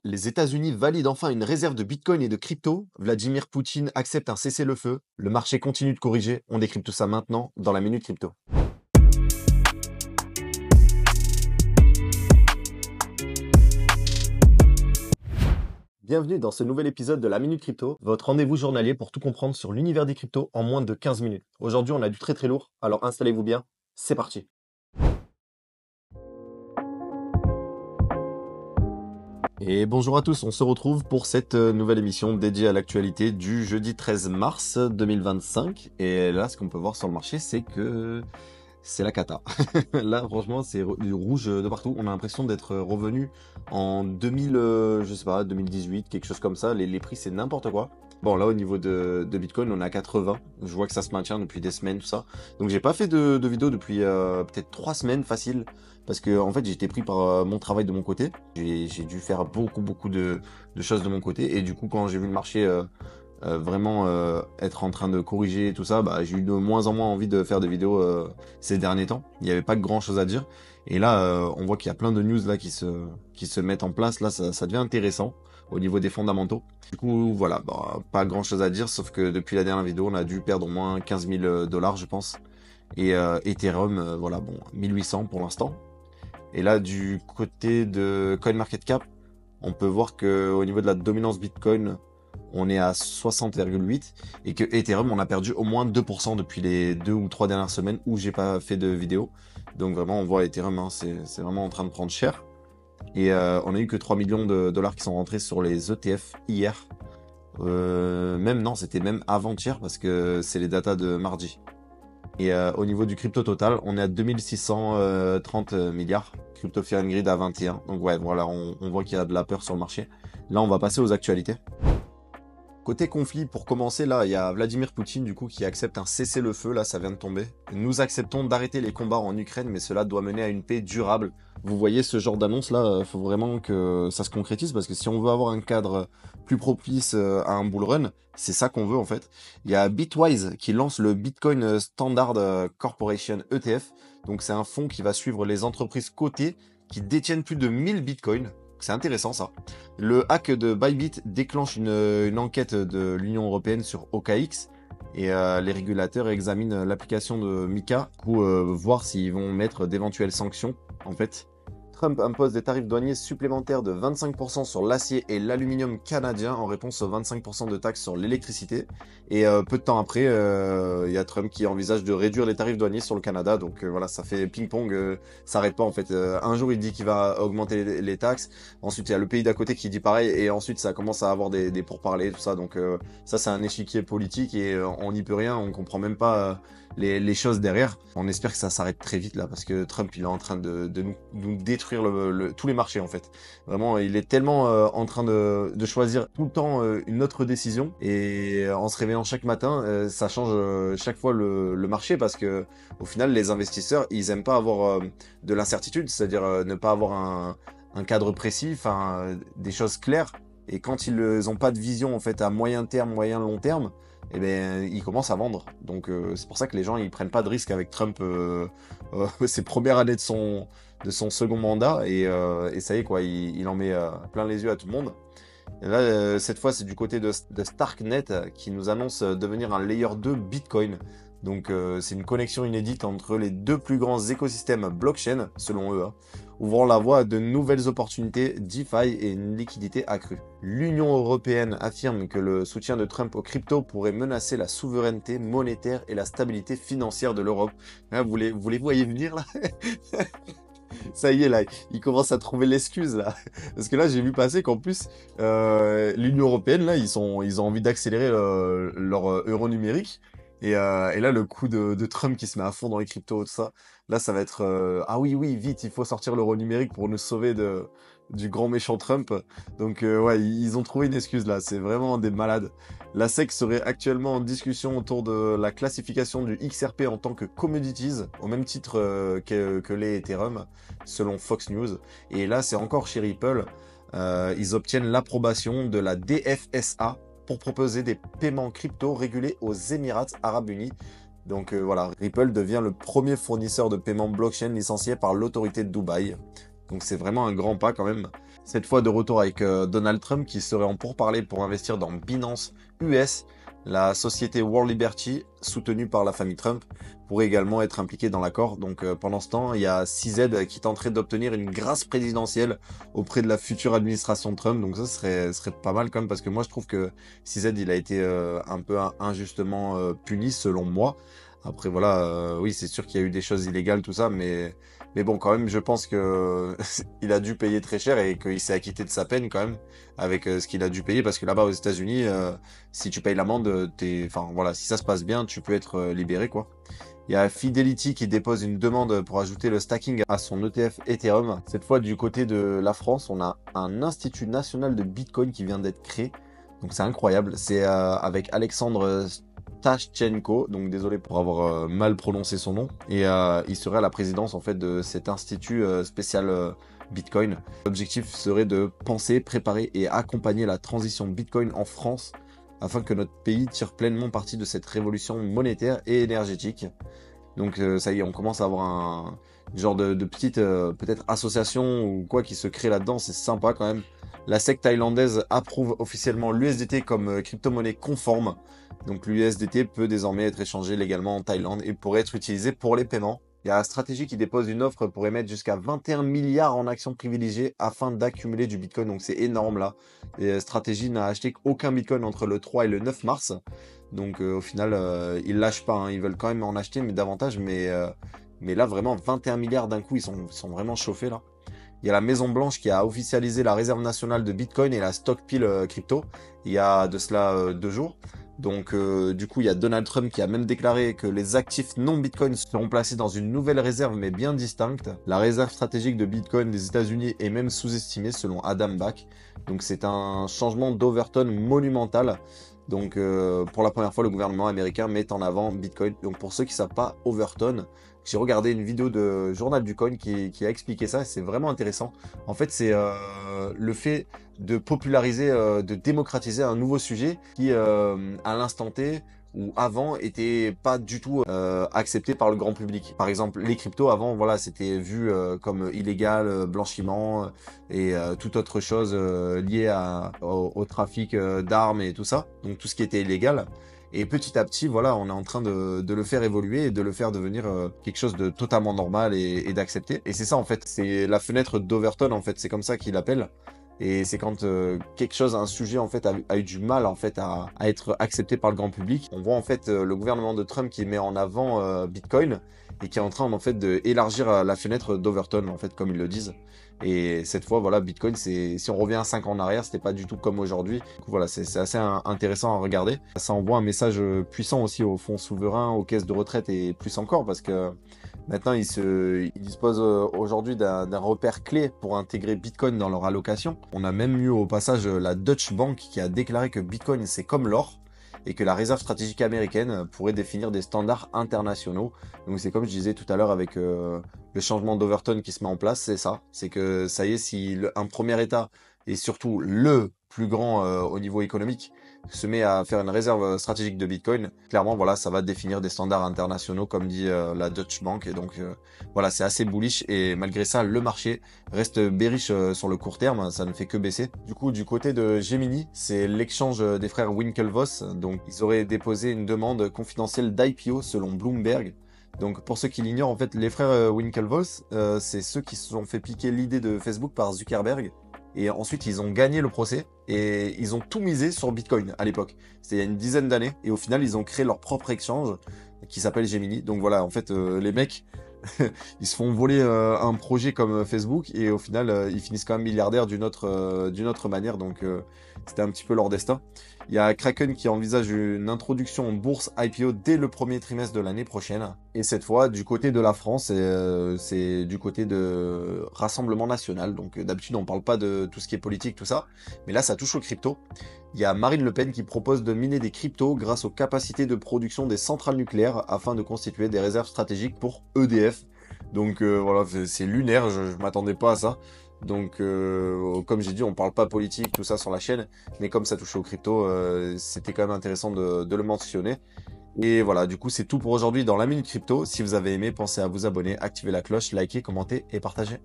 Les États-Unis valident enfin une réserve de Bitcoin et de crypto. Vladimir Poutine accepte un cessez-le-feu. Le marché continue de corriger. On décrypte tout ça maintenant dans la Minute Crypto. Bienvenue dans ce nouvel épisode de la Minute Crypto, votre rendez-vous journalier pour tout comprendre sur l'univers des cryptos en moins de 15 minutes. Aujourd'hui, on a du très lourd, alors installez-vous bien. C'est parti. Et bonjour à tous, on se retrouve pour cette nouvelle émission dédiée à l'actualité du jeudi 13 mars 2025. Et là, ce qu'on peut voir sur le marché, c'est que c'est la cata. Là, franchement, c'est du rouge de partout. On a l'impression d'être revenu en 2000, je sais pas, 2018, quelque chose comme ça. Les prix, c'est n'importe quoi. Bon, là, au niveau de Bitcoin, on est à 80. Je vois que ça se maintient depuis des semaines, tout ça. Donc, j'ai pas fait de vidéo depuis peut-être 3 semaines, facile. Parce que, en fait, j'étais pris par mon travail de mon côté. J'ai dû faire beaucoup de choses de mon côté. Et du coup, quand j'ai vu le marché vraiment être en train de corriger tout ça, bah, j'ai eu de moins en moins envie de faire des vidéos ces derniers temps. Il n'y avait pas grand chose à dire. Et là, on voit qu'il y a plein de news là qui se mettent en place. Là, ça devient intéressant au niveau des fondamentaux. Du coup, voilà, bah, pas grand chose à dire, sauf que depuis la dernière vidéo, on a dû perdre au moins 15 000 $, je pense. Et Ethereum, voilà, bon, 1800 pour l'instant. Et là, du côté de CoinMarketCap, on peut voir que au niveau de la dominance Bitcoin, on est à 60,8 et que Ethereum, on a perdu au moins 2% depuis les 2 ou 3 dernières semaines où j'ai pas fait de vidéo. Donc vraiment, on voit Ethereum, hein, c'est vraiment en train de prendre cher. Et on a eu que 3 millions de dollars qui sont rentrés sur les ETF hier. Même non, c'était même avant-hier parce que c'est les datas de mardi. Et au niveau du crypto total, on est à 2630 milliards. Crypto Fear and Greed à 21. Donc ouais, voilà, on voit qu'il y a de la peur sur le marché. Là, on va passer aux actualités. Côté conflit, pour commencer, là, il y a Vladimir Poutine, du coup, qui accepte un cessez-le-feu, là, ça vient de tomber. Nous acceptons d'arrêter les combats en Ukraine, mais cela doit mener à une paix durable. Vous voyez ce genre d'annonce, là, il faut vraiment que ça se concrétise, parce que si on veut avoir un cadre plus propice à un bull run, c'est ça qu'on veut, en fait. Il y a Bitwise qui lance le Bitcoin Standard Corporation ETF. Donc, c'est un fonds qui va suivre les entreprises cotées qui détiennent plus de 1000 Bitcoins. C'est intéressant, ça. Le hack de Bybit déclenche une enquête de l'Union européenne sur OKX et les régulateurs examinent l'application de Mika pour voir s'ils vont mettre d'éventuelles sanctions. En fait, Trump impose des tarifs douaniers supplémentaires de 25% sur l'acier et l'aluminium canadien en réponse aux 25% de taxes sur l'électricité. Et peu de temps après, il y a Trump qui envisage de réduire les tarifs douaniers sur le Canada. Donc voilà, ça fait ping-pong, ça arrête pas en fait. Un jour, il dit qu'il va augmenter les taxes. Ensuite, il y a le pays d'à côté qui dit pareil. Et ensuite, ça commence à avoir des pourparlers, tout ça. Donc ça, c'est un échiquier politique et on n'y peut rien. On comprend même pas les choses derrière. On espère que ça s'arrête très vite là parce que Trump il est en train de nous détruire tous les marchés en fait. Vraiment, il est tellement en train de choisir tout le temps une autre décision et en se réveillant chaque matin, ça change chaque fois le marché parce que au final les investisseurs ils aiment pas avoir de l'incertitude, c'est-à-dire ne pas avoir un cadre précis, enfin des choses claires. Et quand ils n'ont pas de vision en fait à moyen terme, moyen long terme, eh ben, ils commencent à vendre. Donc c'est pour ça que les gens ils prennent pas de risques avec Trump ses premières années de son second mandat et ça y est quoi, il en met plein les yeux à tout le monde. Et là, cette fois, c'est du côté de Starknet qui nous annonce devenir un layer 2 Bitcoin. Donc, c'est une connexion inédite entre les deux plus grands écosystèmes blockchain, selon eux, hein, ouvrant la voie à de nouvelles opportunités DeFi et une liquidité accrue. L'Union européenne affirme que le soutien de Trump aux cryptos pourrait menacer la souveraineté monétaire et la stabilité financière de l'Europe. Hein, vous les voyez venir là? Ça y est, là, ils commencent à trouver l'excuse, là. Parce que là, j'ai vu passer qu'en plus, l'Union européenne, là, ils ont envie d'accélérer leur euro numérique. Et là, le coup de Trump qui se met à fond dans les cryptos, tout ça, là, ça va être... ah oui, vite, il faut sortir l'euro numérique pour nous sauver du grand méchant Trump. Donc, ouais, ils ont trouvé une excuse, là. C'est vraiment des malades. La SEC serait actuellement en discussion autour de la classification du XRP en tant que commodities, au même titre que les Ethereum, selon Fox News. Et là, c'est encore chez Ripple. Ils obtiennent l'approbation de la DFSA pour proposer des paiements crypto régulés aux Émirats Arabes Unis. Donc voilà, Ripple devient le premier fournisseur de paiement blockchain licencié par l'autorité de Dubaï. Donc c'est vraiment un grand pas quand même. Cette fois de retour avec Donald Trump qui serait en pourparlers pour investir dans Binance US, la société World Liberty, soutenue par la famille Trump, pourrait également être impliquée dans l'accord. Donc pendant ce temps, il y a CZ qui tenterait d'obtenir une grâce présidentielle auprès de la future administration de Trump. Donc ça serait pas mal quand même, parce que moi je trouve que CZ il a été un peu injustement puni selon moi. Après voilà, oui c'est sûr qu'il y a eu des choses illégales, tout ça, mais bon, quand même, je pense que il a dû payer très cher et qu'il s'est acquitté de sa peine quand même avec ce qu'il a dû payer, parce que là-bas aux États-Unis, si tu payes l'amende, enfin voilà, si ça se passe bien, tu peux être libéré quoi. Il y a Fidelity qui dépose une demande pour ajouter le stacking à son ETF Ethereum. Cette fois, du côté de la France, on a un institut national de Bitcoin qui vient d'être créé. Donc c'est incroyable. C'est avec Alexandre Tashchenko, donc désolé pour avoir mal prononcé son nom. Et il serait à la présidence en fait de cet institut spécial Bitcoin. L'objectif serait de penser, préparer et accompagner la transition Bitcoin en France afin que notre pays tire pleinement parti de cette révolution monétaire et énergétique. Donc ça y est, on commence à avoir un genre de petite peut-être association ou quoi qui se crée là-dedans, c'est sympa quand même. La SEC thaïlandaise approuve officiellement l'USDT comme crypto-monnaie conforme. Donc l'USDT peut désormais être échangé légalement en Thaïlande et pourrait être utilisé pour les paiements. Il y a Stratégie qui dépose une offre pour émettre jusqu'à 21 milliards en actions privilégiées afin d'accumuler du Bitcoin. Donc c'est énorme là. Et Stratégie n'a acheté aucun Bitcoin entre le 3 et le 9 mars. Donc au final, ils lâchent pas, hein. Ils veulent quand même en acheter, mais davantage. Mais là, vraiment, 21 milliards d'un coup, ils sont vraiment chauffés là. Il y a la Maison Blanche qui a officialisé la réserve nationale de Bitcoin et la stockpile crypto il y a de cela 2 jours. Donc du coup, il y a Donald Trump qui a même déclaré que les actifs non Bitcoin seront placés dans une nouvelle réserve mais bien distincte. La réserve stratégique de Bitcoin des États-Unis est même sous-estimée selon Adam Back. Donc c'est un changement d'Overton monumental. Donc pour la première fois, le gouvernement américain met en avant Bitcoin. Donc pour ceux qui ne savent pas, Overton, j'ai regardé une vidéo de Journal du Coin qui a expliqué ça, et c'est vraiment intéressant. En fait, c'est le fait de populariser, de démocratiser un nouveau sujet qui, à l'instant T ou avant, était pas du tout accepté par le grand public. Par exemple, les cryptos avant, voilà, c'était vu comme illégal, blanchiment et toute autre chose liée au trafic d'armes et tout ça. Donc tout ce qui était illégal. Et petit à petit, voilà, on est en train de le faire évoluer et de le faire devenir quelque chose de totalement normal et d'accepter. Et c'est ça, en fait, c'est la fenêtre d'Overton, en fait, c'est comme ça qu'il l'appelle. Et c'est quand quelque chose, un sujet, en fait, a eu du mal, en fait, à être accepté par le grand public. On voit, en fait, le gouvernement de Trump qui met en avant Bitcoin et qui est en train, en fait, d'élargir la fenêtre d'Overton, en fait, comme ils le disent. Et cette fois, voilà, Bitcoin, si on revient à 5 ans en arrière, c'était pas du tout comme aujourd'hui. Du coup, voilà, c'est assez intéressant à regarder. Ça envoie un message puissant aussi aux fonds souverains, aux caisses de retraite et plus encore, parce que maintenant, ils disposent aujourd'hui d'un repère clé pour intégrer Bitcoin dans leur allocation. On a même eu au passage la Deutsche Bank qui a déclaré que Bitcoin, c'est comme l'or et que la réserve stratégique américaine pourrait définir des standards internationaux. Donc c'est comme je disais tout à l'heure avec le changement d'Overton qui se met en place, c'est ça. C'est que ça y est, si un premier État, et surtout le plus grand au niveau économique, se met à faire une réserve stratégique de Bitcoin, clairement, voilà, ça va définir des standards internationaux, comme dit la Deutsche Bank. Et donc, voilà, c'est assez bullish. Et malgré ça, le marché reste bearish sur le court terme. Ça ne fait que baisser. Du coup, du côté de Gemini, c'est l'exchange des frères Winklevoss. Donc, ils auraient déposé une demande confidentielle d'IPO selon Bloomberg. Donc, pour ceux qui l'ignorent, en fait, les frères Winklevoss, c'est ceux qui se sont fait piquer l'idée de Facebook par Zuckerberg. Et ensuite, ils ont gagné le procès et ils ont tout misé sur Bitcoin à l'époque. C'était il y a une dizaine d'années. Et au final, ils ont créé leur propre exchange qui s'appelle Gemini. Donc voilà, en fait, les mecs, ils se font voler un projet comme Facebook et au final, ils finissent quand même milliardaires d'une autre manière. Donc c'était un petit peu leur destin. Il y a Kraken qui envisage une introduction en bourse IPO dès le premier trimestre de l'année prochaine. Et cette fois, du côté de la France, c'est du côté de Rassemblement National. Donc d'habitude, on parle pas de tout ce qui est politique, tout ça. Mais là, ça touche aux cryptos. Il y a Marine Le Pen qui propose de miner des cryptos grâce aux capacités de production des centrales nucléaires afin de constituer des réserves stratégiques pour EDF. Donc voilà, c'est lunaire, je m'attendais pas à ça. Donc comme j'ai dit, on parle pas politique, tout ça sur la chaîne, mais comme ça touche aux cryptos, c'était quand même intéressant de le mentionner. Et voilà, du coup c'est tout pour aujourd'hui dans la Minute Crypto. Si vous avez aimé, pensez à vous abonner, activer la cloche, liker, commenter et partager.